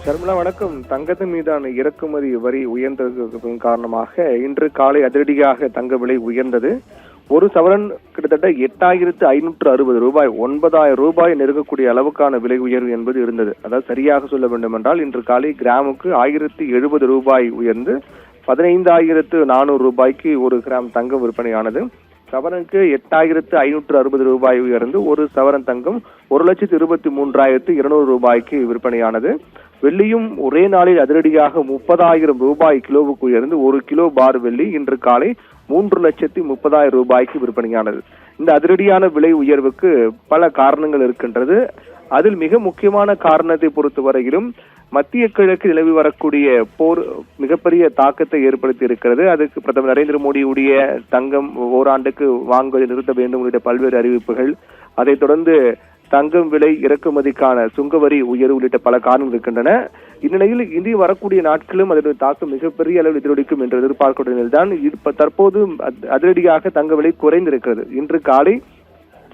ஷர்மிளா வணக்கம். தங்கத்தின் மீதான இறக்குமதி வரி உயர்ந்ததன் காரணமாக இன்று காலை அதிரடியாக தங்க விலை உயர்ந்தது. ஒரு சவரன் கிட்டத்தட்ட 8,560 ரூபாய், 9,000 ரூபாய் நெருங்கக்கூடிய அளவுக்கான விலை உயர்வு என்பது இருந்தது. அதாவது சரியாக சொல்ல வேண்டும் என்றால் இன்று காலை கிராமுக்கு 1,070 ரூபாய் உயர்ந்து 15,400 ரூபாய்க்கு ஒரு கிராம் தங்கம் விற்பனையானது. சவரனுக்கு 8,560 ரூபாய் உயர்ந்து ஒரு சவரன் தங்கம் 1,23,200 ரூபாய்க்கு விற்பனையானது. வெள்ளியும் ஒரே நாளில் அதிரடியாக 30,000 ரூபாய் கிலோவுக்கு உயர்ந்து ஒரு கிலோ பார் வெள்ளி இன்று காலை 3,30,000 ரூபாய்க்கு விற்பனையானது. இந்த அதிரடியான விலை உயர்வுக்கு பல காரணங்கள் இருக்கின்றது. அதில் மிக முக்கியமான காரணத்தை பொறுத்தவரையிலும் மத்திய கிழக்கு நிலவி வரக்கூடிய போர் மிகப்பெரிய தாக்கத்தை ஏற்படுத்தி இருக்கிறது. அதுக்கு பிரதமர் நரேந்திர மோடியுடைய தங்கம் ஓராண்டுக்கு வாங்குவதை நிறுத்த வேண்டும் உள்ளிட்ட பல்வேறு அறிவிப்புகள், அதைத் தொடர்ந்து தங்கம் விலை இறக்குமதிக்கான சுங்கவரி உயர்வு உள்ளிட்ட பல காரணங்கள் இருக்கின்றன. இந்நிலையில் இனி வரக்கூடிய நாட்களும் அதனுடைய தாக்கம் மிகப்பெரிய அளவில் எதிரொலிக்கும் என்று எதிர்பார்க்கக்கூடிய நிலையில்தான் தற்போது அதிரடியாக தங்க விலை குறைந்திருக்கிறது. இன்று காலை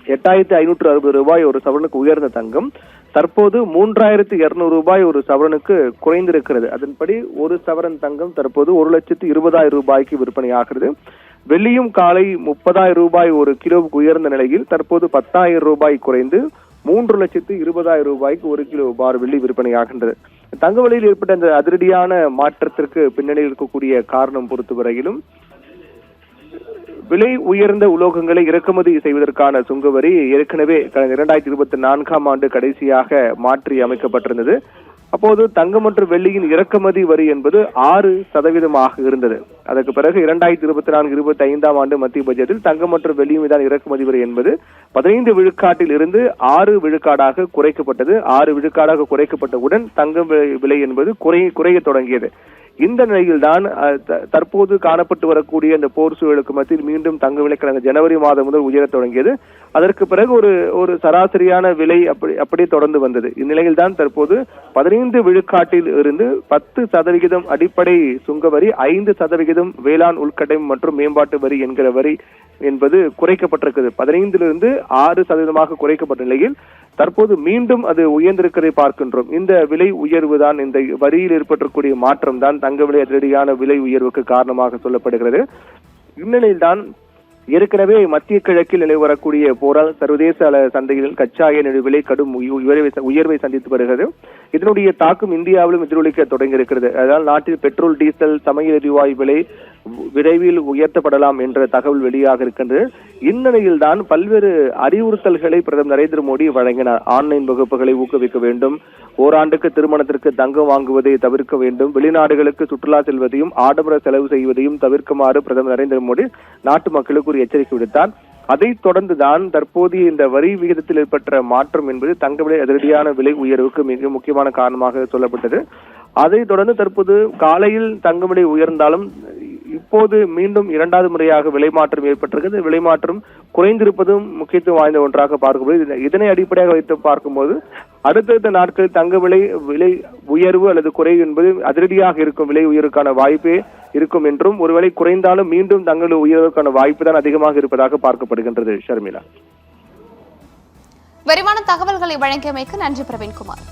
8,560 ரூபாய் ஒரு சவரனுக்கு உயர்ந்த தங்கம் தற்போது 3,200 ரூபாய் ஒரு சவரனுக்கு குறைந்திருக்கிறது. அதன்படி ஒரு சவரன் தங்கம் தற்போது 1,20,000 ரூபாய்க்கு விற்பனையாகிறது. வெள்ளியும் காலை 30,000 ரூபாய் ஒரு கிலோவுக்கு உயர்ந்த நிலையில் தற்போது 10,000 ரூபாய் குறைந்து 3,20,000 ரூபாய்க்கு ஒரு கிலோ பார் வெள்ளி விற்பனையாகின்றது. தங்க விலையில் ஏற்பட்ட அந்த அதிரடியான மாற்றத்திற்கு பின்னணியில் இருக்கக்கூடிய காரணம் பொறுத்தவரையிலும் விலை உயர்ந்த உலோகங்களை இறக்குமதி செய்வதற்கான சுங்கவரி ஏற்கனவே 2024ஆம் ஆண்டு கடைசியாக மாற்றி அமைக்கப்பட்டிருந்தது. அப்போது தங்கம் மற்றும் வெள்ளியின் இறக்குமதி வரி என்பது 6% இருந்தது. அதற்கு பிறகு 2024-25ஆம் ஆண்டு மத்திய பட்ஜெட்டில் தங்கம் மற்றும் வெள்ளி மீதான இறக்குமதி வரி என்பது 15 விழுக்காட்டில் இருந்து 6 விழுக்காடாக குறைக்கப்பட்டது. 6 விழுக்காடாக குறைக்கப்பட்டவுடன் தங்கம் விலை என்பது குறைய தொடங்கியது. இந்த நிலையில்தான் தற்போது காணப்பட்டு வரக்கூடிய இந்த போர் சூழலுக்கு மத்தியில் மீண்டும் தங்க விலை கடந்த ஜனவரி மாதம் முதல் உயரத் தொடங்கியது. அதற்கு பிறகு ஒரு சராசரியான விலை அப்படியே தொடர்ந்து வந்தது. இந்நிலையில்தான் தற்போது 15 விழுக்காட்டில் இருந்து 10% அடிப்படை சுங்கவரி, 5% வேளாண் உள்கட்டமைப்பு மற்றும் மேம்பாட்டு வரி என்கிற வரி என்பது குறைக்கப்பட்டிருக்கிறது. 15 6% குறைக்கப்பட்ட நிலையில் தற்போது மீண்டும் அது உயர்ந்திருக்கிறதை பார்க்கின்றோம். இந்த விலை உயர்வு தான், இந்த வரியில் ஏற்பட்டிருக்கூடிய மாற்றம் தான் தங்க விலை அதிரடியான விலை உயர்வுக்கு காரணமாக சொல்லப்படுகிறது. இந்நிலையில்தான் ஏற்கனவே மத்திய கிழக்கில் நிலவி வரக்கூடிய போரால் சர்வதேச சந்தையில் கச்சா எண்ணெய் விலை கடும் உயர்வை சந்தித்து வருகிறது. இதனுடைய தாக்கம் இந்தியாவிலும் எதிரொலிக்க தொடங்கி இருக்கிறது. அதனால் நாட்டில் பெட்ரோல், டீசல், சமையல் எரிவாயு விலை விரைவில் உயர்த்தப்படலாம் என்ற தகவல் வெளியாக இருக்கின்றது. இந்நிலையில் தான் பல்வேறு அறிவுறுத்தல்களை பிரதமர் நரேந்திர மோடி வழங்கினார். ஆன்லைன் வகுப்புகளை ஊக்குவிக்க வேண்டும், ஓராண்டுக்கு திருமணத்திற்கு தங்கம் வாங்குவதை தவிர்க்க வேண்டும், வெளிநாடுகளுக்கு சுற்றுலா செல்வதையும் ஆடம்பர செலவு செய்வதையும் தவிர்க்குமாறு பிரதமர் நரேந்திர மோடி நாட்டு மக்களுக்கு ஒரு எச்சரிக்கை விடுத்தார். அதைத் தொடர்ந்துதான் தற்போதைய இந்த வரி விகிதத்தில் ஏற்பட்ட மாற்றம் என்பது தங்க விலை அதிரடியான விலை உயர்வுக்கு மிக முக்கியமான காரணமாக சொல்லப்பட்டது. அதைத் தொடர்ந்து தற்போது காலையில் தங்க விலை உயர்ந்தாலும் இப்போது மீண்டும் 2வது முறையாக விலை மாற்றம் ஏற்பட்டிருக்கிறது. விலை மாற்றம் குறைந்திருப்பதும் முக்கியத்துவம் வாய்ந்த ஒன்றாக பார்க்கும்போது, இதனை அடிப்படையாக வைத்து பார்க்கும்போது அடுத்தடுத்த நாட்களில் தங்க விலை உயர்வு அல்லது குறைவு என்பது அதிரடியாக இருக்கும். விலை உயர்வுக்கான வாய்ப்பே இருக்கும் என்றும், ஒருவேளை குறைந்தாலும் மீண்டும் தங்க விலை உயர்வுக்கான வாய்ப்பு தான் அதிகமாக இருப்பதாக பார்க்கப்படுகின்றது. ஷர்மிளா, விரிவான தகவல்களை வழங்கியமைக்கு நன்றி பிரவீன்குமார்.